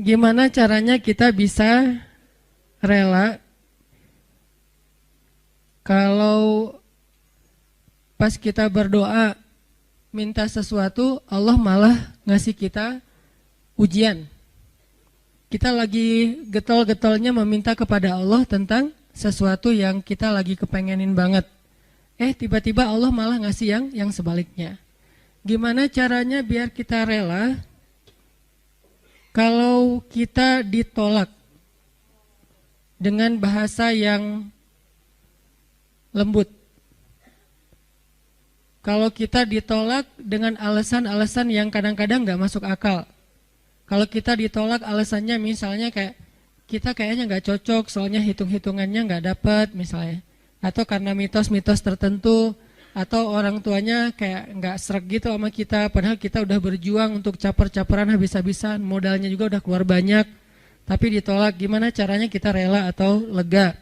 Gimana caranya kita bisa rela kalau pas kita berdoa minta sesuatu, Allah malah ngasih kita ujian. Kita lagi getol-getolnya meminta kepada Allah tentang sesuatu yang kita lagi kepengenin banget. Tiba-tiba Allah malah ngasih yang sebaliknya. Gimana caranya biar kita rela kalau kita ditolak dengan bahasa yang lembut? Kalau kita ditolak dengan alasan-alasan yang kadang-kadang gak masuk akal. Kalau kita ditolak alasannya misalnya kayak kita kayaknya gak cocok soalnya hitung-hitungannya gak dapet misalnya. Atau karena mitos-mitos tertentu. Atau orang tuanya kayak gak sreg gitu sama kita. Padahal kita udah berjuang untuk caper-caperan habis-habisan. Modalnya juga udah keluar banyak. Tapi ditolak, gimana caranya kita rela atau lega?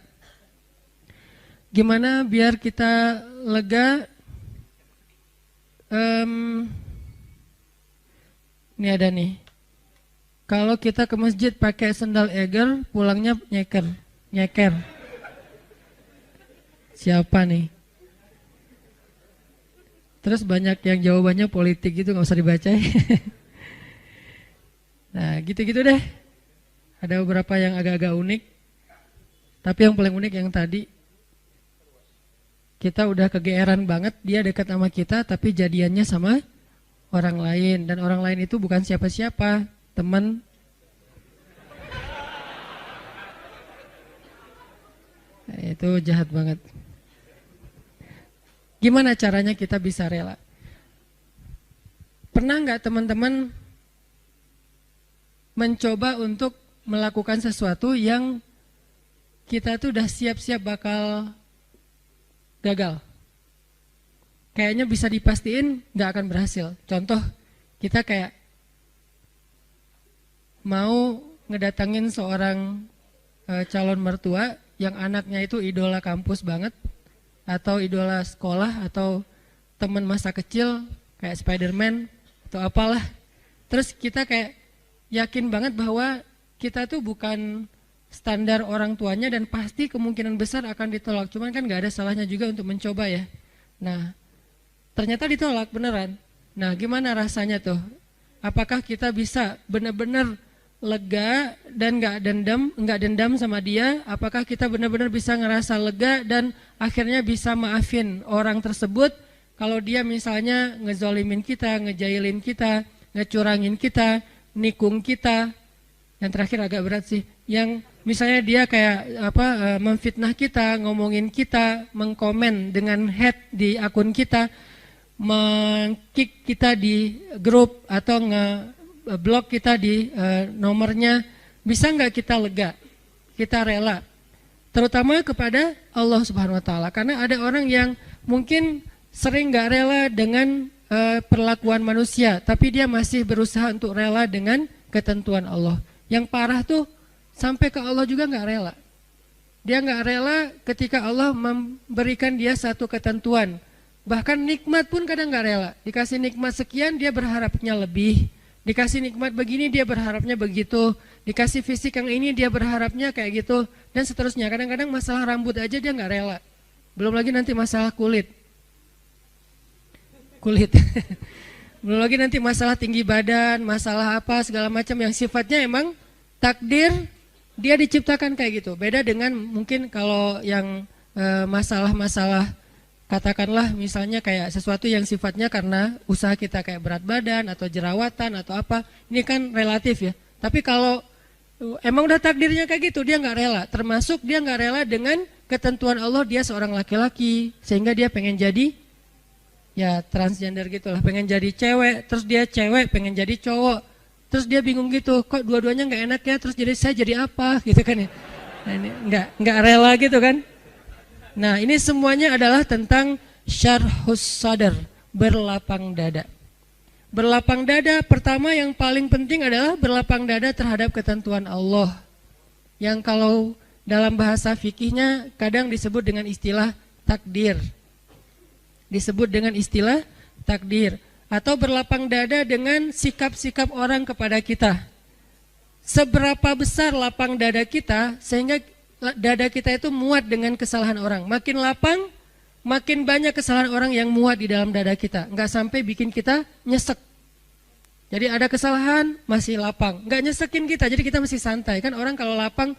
Gimana biar kita lega? Ini ada nih. Kalau kita ke masjid pakai sendal eger, pulangnya nyeker. Siapa nih? Terus banyak yang jawabannya politik gitu, nggak usah dibaca. Nah, gitu-gitu deh. Ada beberapa yang agak-agak unik. Tapi yang paling unik yang tadi. Kita udah kegeeran banget, dia dekat sama kita, tapi jadiannya sama orang lain. Dan orang lain itu bukan siapa-siapa, teman. Nah, itu jahat banget. Gimana caranya kita bisa rela? Pernah nggak teman-teman mencoba untuk melakukan sesuatu yang kita tuh udah siap-siap bakal gagal? Kayaknya bisa dipastiin nggak akan berhasil. Contoh, kita kayak mau ngedatangin seorang calon mertua yang anaknya itu idola kampus banget, atau idola sekolah, atau teman masa kecil kayak Spider-Man atau apalah. Terus kita kayak yakin banget bahwa kita tuh bukan standar orang tuanya dan pasti kemungkinan besar akan ditolak. Cuman kan gak ada salahnya juga untuk mencoba ya. Nah, ternyata ditolak beneran. Nah, gimana rasanya tuh? Apakah kita bisa benar-benar lega dan nggak dendam sama dia? Apakah kita benar-benar bisa ngerasa lega dan akhirnya bisa maafin orang tersebut kalau dia misalnya ngezolimin kita, ngejailin kita, ngecurangin kita, nikung kita? Yang terakhir agak berat sih, yang misalnya dia kayak memfitnah kita, ngomongin kita, mengkomen dengan hate di akun kita, meng-kick kita di grup atau nge-blok kita di nomornya. Bisa nggak kita lega, kita rela, terutama kepada Allah Subhanahu Wa Taala? Karena ada orang yang mungkin sering nggak rela dengan perlakuan manusia, tapi dia masih berusaha untuk rela dengan ketentuan Allah. Yang parah tuh sampai ke Allah juga nggak rela. Dia nggak rela ketika Allah memberikan dia satu ketentuan. Bahkan nikmat pun kadang nggak rela. Dikasih nikmat sekian dia berharapnya lebih. Dikasih nikmat begini dia berharapnya begitu. Dikasih fisik yang ini dia berharapnya kayak gitu. Dan seterusnya. Kadang-kadang masalah rambut aja dia nggak rela. Belum lagi nanti masalah kulit. Belum lagi nanti masalah tinggi badan, masalah apa segala macam yang sifatnya emang takdir dia diciptakan kayak gitu. Beda dengan mungkin kalau yang masalah-masalah katakanlah misalnya kayak sesuatu yang sifatnya karena usaha kita kayak berat badan atau jerawatan atau apa, ini kan relatif ya. Tapi kalau emang udah takdirnya kayak gitu, dia nggak rela. Termasuk dia nggak rela dengan ketentuan Allah, dia seorang laki-laki sehingga dia pengen jadi ya transgender gitulah, pengen jadi cewek, terus dia cewek pengen jadi cowok, terus dia bingung gitu, kok dua-duanya nggak enak ya, terus saya jadi apa gitu kan ya. Nah, ini nggak rela gitu kan. Nah, ini semuanya adalah tentang syarhus sadar, berlapang dada. Berlapang dada pertama yang paling penting adalah berlapang dada terhadap ketentuan Allah, yang kalau dalam bahasa fikihnya kadang disebut dengan istilah takdir. Disebut dengan istilah takdir. Atau berlapang dada dengan sikap-sikap orang kepada kita. seberapa besar lapang dada kita sehingga dada kita itu muat dengan kesalahan orang. Makin lapang, makin banyak kesalahan orang yang muat di dalam dada kita. Nggak sampai bikin kita nyesek. Jadi ada kesalahan masih lapang, nggak nyesekin kita, jadi kita masih santai. Kan orang kalau lapang,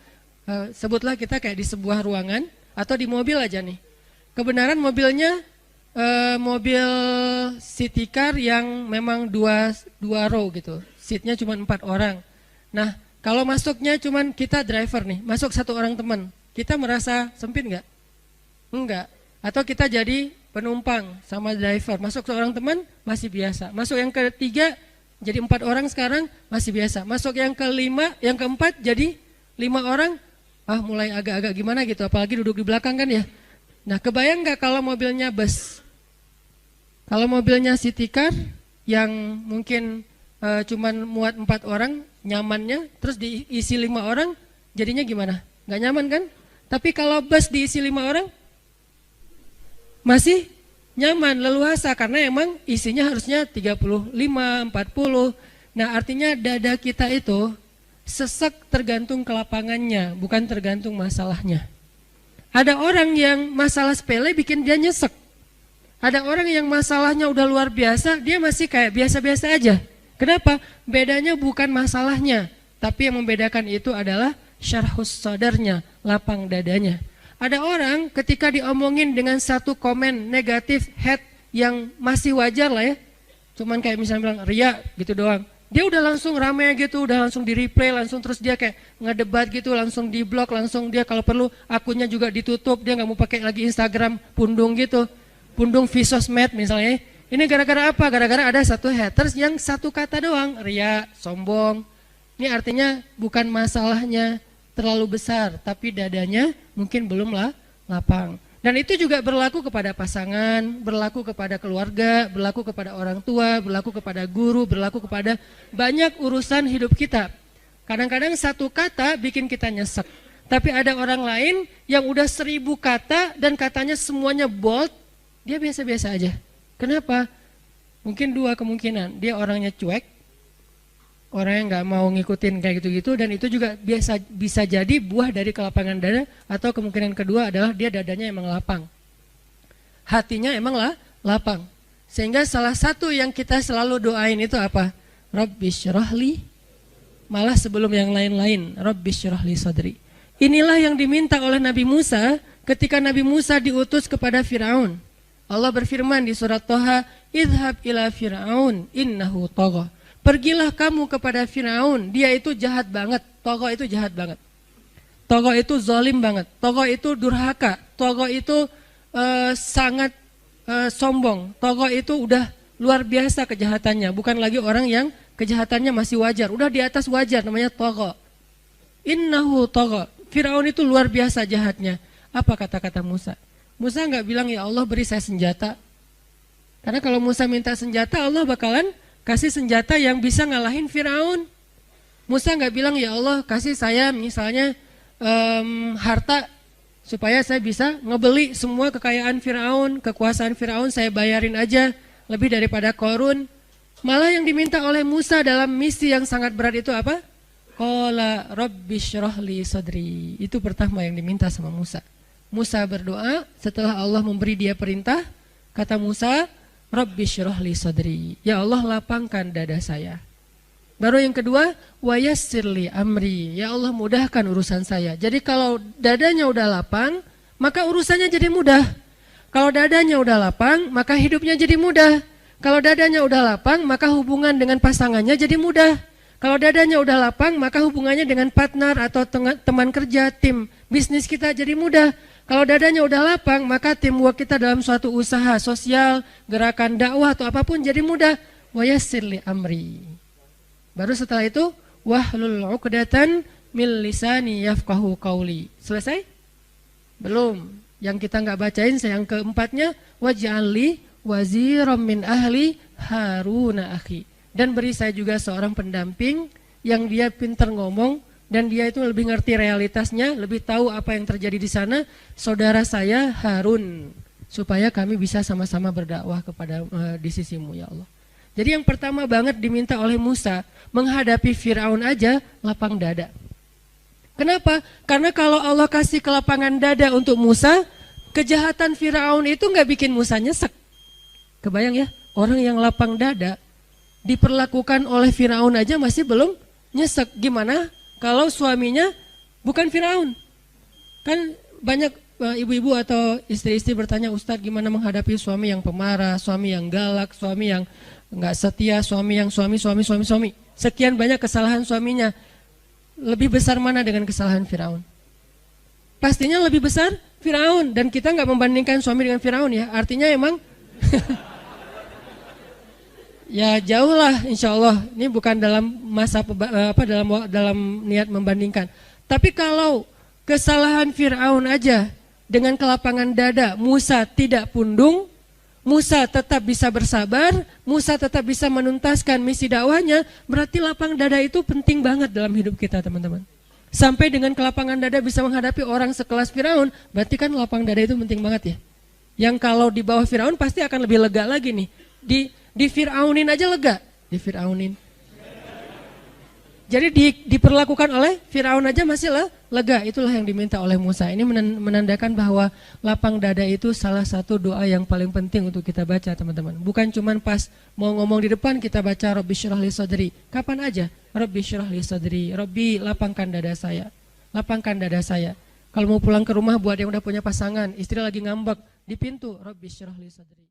sebutlah kita kayak di sebuah ruangan atau di mobil aja nih. Kebenaran mobilnya mobil city car yang memang dua row gitu, seatnya cuma 4 orang. Nah kalau masuknya cuma kita driver nih, masuk 1 orang teman, kita merasa sempit nggak? Enggak. Atau kita jadi penumpang sama driver, masuk 1 orang teman masih biasa. Masuk yang ketiga jadi 4 orang sekarang masih biasa. Masuk yang kelima, yang keempat jadi 5 orang, mulai agak-agak gimana gitu, apalagi duduk di belakang kan ya. Nah kebayang nggak kalau mobilnya bus? Kalau mobilnya city car yang mungkin cuman muat 4 orang nyamannya, terus diisi 5 orang, jadinya gimana? Nggak nyaman kan? Tapi kalau bus diisi 5 orang, masih nyaman, leluasa, karena emang isinya harusnya 35, 40. Nah artinya dada kita itu sesek tergantung kelapangannya, bukan tergantung masalahnya. Ada orang yang masalah sepele bikin dia nyesek. Ada orang yang masalahnya udah luar biasa, dia masih kayak biasa-biasa aja. Kenapa? Bedanya bukan masalahnya, tapi yang membedakan itu adalah syarhus sadarnya, lapang dadanya. Ada orang ketika diomongin dengan satu komen negatif, hate yang masih wajar lah ya, cuman kayak misalnya bilang ria gitu doang, dia udah langsung rame gitu, udah langsung di replay, langsung terus dia kayak ngedebat gitu, langsung di blok, langsung dia kalau perlu akunnya juga ditutup, dia nggak mau pakai lagi Instagram pundung gitu. Pundung Visosmed misalnya, ini gara-gara apa? Gara-gara ada satu haters yang satu kata doang, ria, sombong. Ini artinya bukan masalahnya terlalu besar, tapi dadanya mungkin belum lapang. Dan itu juga berlaku kepada pasangan, berlaku kepada keluarga, berlaku kepada orang tua, berlaku kepada guru, berlaku kepada banyak urusan hidup kita. Kadang-kadang satu kata bikin kita nyesek. Tapi ada orang lain yang udah 1000 kata dan katanya semuanya bold, dia biasa-biasa aja. Kenapa? Mungkin 2 kemungkinan. Dia orangnya cuek, orang yang nggak mau ngikutin kayak gitu-gitu, dan itu juga bisa jadi buah dari kelapangan dada. Atau kemungkinan kedua adalah dia dadanya emang lapang, hatinya emang lapang. Sehingga salah satu yang kita selalu doain itu apa? Rabbi syrahli, malah sebelum yang lain-lain, Rabbi syrahli sadri. Inilah yang diminta oleh Nabi Musa ketika Nabi Musa diutus kepada Firaun. Allah berfirman di surat Toha, idhab ila Firaun innahu tagha. Pergilah kamu kepada Firaun, dia itu jahat banget. Tagha itu jahat banget. Tagha itu zalim banget. Tagha itu durhaka. Tagha itu sangat sombong. Tagha itu udah luar biasa kejahatannya. Bukan lagi orang yang kejahatannya masih wajar. Udah di atas wajar, namanya tagha. Innahu tagha. Firaun itu luar biasa jahatnya. Apa kata-kata Musa? Musa nggak bilang ya Allah beri saya senjata. Karena kalau Musa minta senjata, Allah bakalan kasih senjata yang bisa ngalahin Firaun. Musa nggak bilang ya Allah kasih saya misalnya harta supaya saya bisa ngebeli semua kekayaan Firaun, kekuasaan Firaun saya bayarin aja lebih daripada Qarun. Malah yang diminta oleh Musa dalam misi yang sangat berat itu apa? Qala rabbi syrahli sadri. Itu pertama yang diminta sama Musa. Musa berdoa setelah Allah memberi dia perintah, kata Musa, Rabbi syrahli sadri. Ya Allah lapangkan dada saya. Baru yang kedua, wa yassirli amri. Ya Allah mudahkan urusan saya. Jadi kalau dadanya udah lapang, maka urusannya jadi mudah. Kalau dadanya udah lapang, maka hidupnya jadi mudah. Kalau dadanya udah lapang, maka hubungan dengan pasangannya jadi mudah. Kalau dadanya udah lapang, maka hubungannya dengan partner atau teman kerja, tim bisnis kita jadi mudah. Kalau dadanya udah lapang, maka teamwork kita dalam suatu usaha sosial, gerakan dakwah atau apapun jadi mudah. Wa yassirli amri. Baru setelah itu, wahlul 'uqdatan min lisani yafqahu qauli. Selesai? Belum. Yang kita nggak bacain, yang keempatnya, waj'alli waziram min ahli Haruna akhi. Dan beri saya juga seorang pendamping yang dia pintar ngomong, dan dia itu lebih ngerti realitasnya, lebih tahu apa yang terjadi di sana, saudara saya Harun, supaya kami bisa sama-sama berdakwah kepada di sisimu ya Allah. Jadi yang pertama banget diminta oleh Musa menghadapi Firaun aja lapang dada. Kenapa? Karena kalau Allah kasih kelapangan dada untuk Musa, kejahatan Firaun itu nggak bikin Musa nyesek. Kebayang ya, orang yang lapang dada diperlakukan oleh Firaun aja masih belum nyesek. Gimana kalau suaminya bukan Firaun? Kan banyak ibu-ibu atau istri-istri bertanya, Ustadz gimana menghadapi suami yang pemarah, suami yang galak, suami yang nggak setia, suami yang suami. Sekian banyak kesalahan suaminya. Lebih besar mana dengan kesalahan Firaun? Pastinya lebih besar Firaun. Dan kita nggak membandingkan suami dengan Firaun ya. Artinya emang ya jauh lah insya Allah. Ini bukan dalam masa dalam niat membandingkan. Tapi kalau kesalahan Firaun aja dengan kelapangan dada Musa tidak pundung, Musa tetap bisa bersabar, Musa tetap bisa menuntaskan misi dakwahnya, berarti lapang dada itu penting banget dalam hidup kita teman-teman. Sampai dengan kelapangan dada bisa menghadapi orang sekelas Firaun, berarti kan lapang dada itu penting banget ya. Yang kalau di bawah Firaun pasti akan lebih lega lagi nih. Di Firaunin aja lega, di Firaunin. Jadi diperlakukan oleh Firaun aja masih lega. Itulah yang diminta oleh Musa. Ini menandakan bahwa lapang dada itu salah satu doa yang paling penting untuk kita baca teman-teman. Bukan cuma pas mau ngomong di depan kita baca Rabbi syrah li sadri. Kapan aja Rabbi syrah li sadri, Rabbi lapangkan dada saya. Lapangkan dada saya. Kalau mau pulang ke rumah buat yang udah punya pasangan, istri lagi ngambek di pintu, Rabbi syrah li sadri.